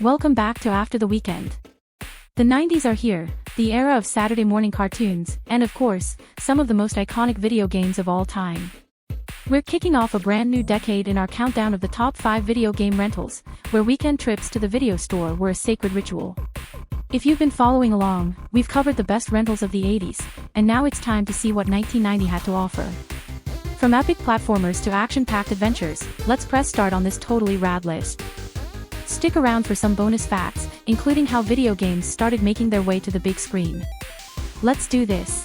Welcome back to After the Weekend. The 90s are here, the era of Saturday morning cartoons, and of course, some of the most iconic video games of all time. We're kicking off a brand new decade in our countdown of the top 5 video game rentals, where weekend trips to the video store were a sacred ritual. If you've been following along, we've covered the best rentals of the 80s, and now it's time to see what 1990 had to offer. From epic platformers to action-packed adventures, let's press start on this totally rad list. Stick around for some bonus facts, including how video games started making their way to the big screen. Let's do this.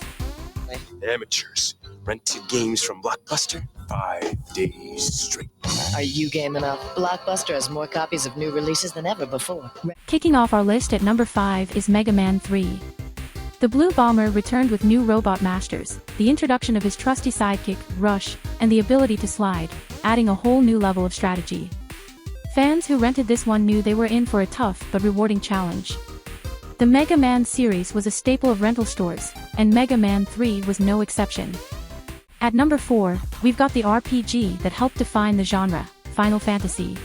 Amateurs rented games from Blockbuster 5 days straight. Are you game enough? Blockbuster has more copies of new releases than ever before. Kicking off our list at number 5 is Mega Man 3. The Blue Bomber returned with new robot masters, the introduction of his trusty sidekick, Rush, and the ability to slide, adding a whole new level of strategy. Fans who rented this one knew they were in for a tough but rewarding challenge. The Mega Man series was a staple of rental stores, and Mega Man 3 was no exception. At number 4, we've got the RPG that helped define the genre, Final Fantasy.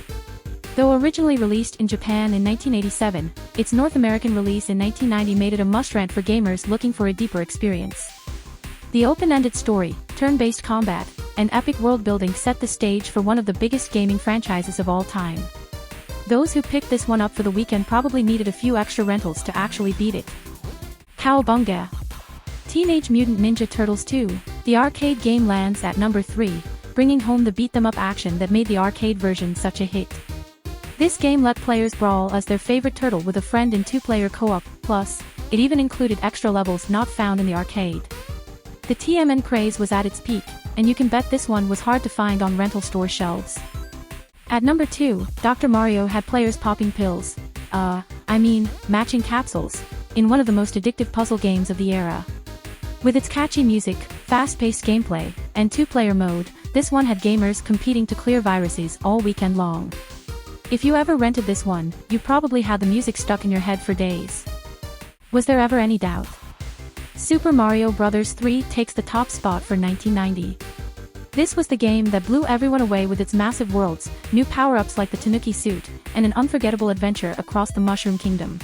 Though originally released in Japan in 1987, its North American release in 1990 made it a must-rent for gamers looking for a deeper experience. The open-ended story, turn-based combat, and epic world-building set the stage for one of the biggest gaming franchises of all time. Those who picked this one up for the weekend probably needed a few extra rentals to actually beat it. Cowabunga! Teenage Mutant Ninja Turtles 2, the arcade game lands at number 3, bringing home the beat-them-up action that made the arcade version such a hit. This game let players brawl as their favorite turtle with a friend in 2-player co-op, plus, it even included extra levels not found in the arcade. The TMN craze was at its peak, and you can bet this one was hard to find on rental store shelves. At number 2, Dr. Mario had players popping pills, matching capsules, in one of the most addictive puzzle games of the era. With its catchy music, fast-paced gameplay, and 2-player mode, this one had gamers competing to clear viruses all weekend long. If you ever rented this one, you probably had the music stuck in your head for days. Was there ever any doubt? Super Mario Bros. 3 takes the top spot for 1990. This was the game that blew everyone away with its massive worlds, new power-ups like the Tanuki suit, and an unforgettable adventure across the Mushroom Kingdom.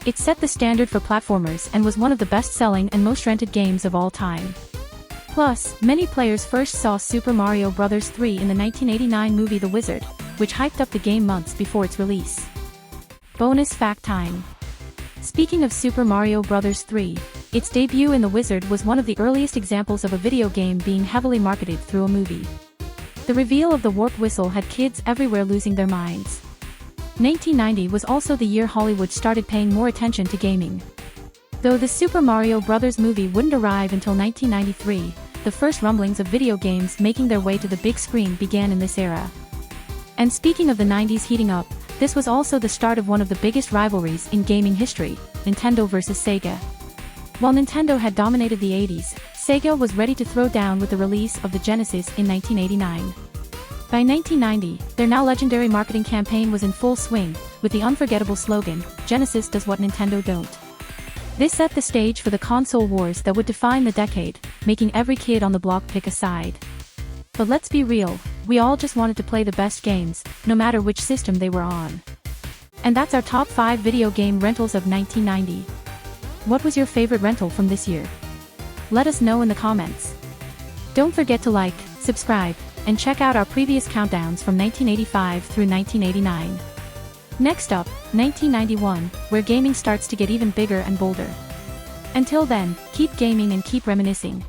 It set the standard for platformers and was one of the best-selling and most rented games of all time. Plus, many players first saw Super Mario Bros. 3 in the 1989 movie The Wizard, which hyped up the game months before its release. Bonus fact time. Speaking of Super Mario Bros. 3, its debut in The Wizard was one of the earliest examples of a video game being heavily marketed through a movie. The reveal of the warp whistle had kids everywhere losing their minds. 1990 was also the year Hollywood started paying more attention to gaming. Though the Super Mario Bros. Movie wouldn't arrive until 1993, the first rumblings of video games making their way to the big screen began in this era. And speaking of the 90s heating up, this was also the start of one of the biggest rivalries in gaming history, Nintendo versus Sega. While Nintendo had dominated the 80s, Sega was ready to throw down with the release of the Genesis in 1989. By 1990, their now legendary marketing campaign was in full swing, with the unforgettable slogan, "Genesis does what Nintendo don't." This set the stage for the console wars that would define the decade, making every kid on the block pick a side. But let's be real, we all just wanted to play the best games, no matter which system they were on. And that's our top 5 video game rentals of 1990. What was your favorite rental from this year? Let us know in the comments. Don't forget to like, subscribe, and check out our previous countdowns from 1985 through 1989. Next up, 1991, where gaming starts to get even bigger and bolder. Until then, keep gaming and keep reminiscing.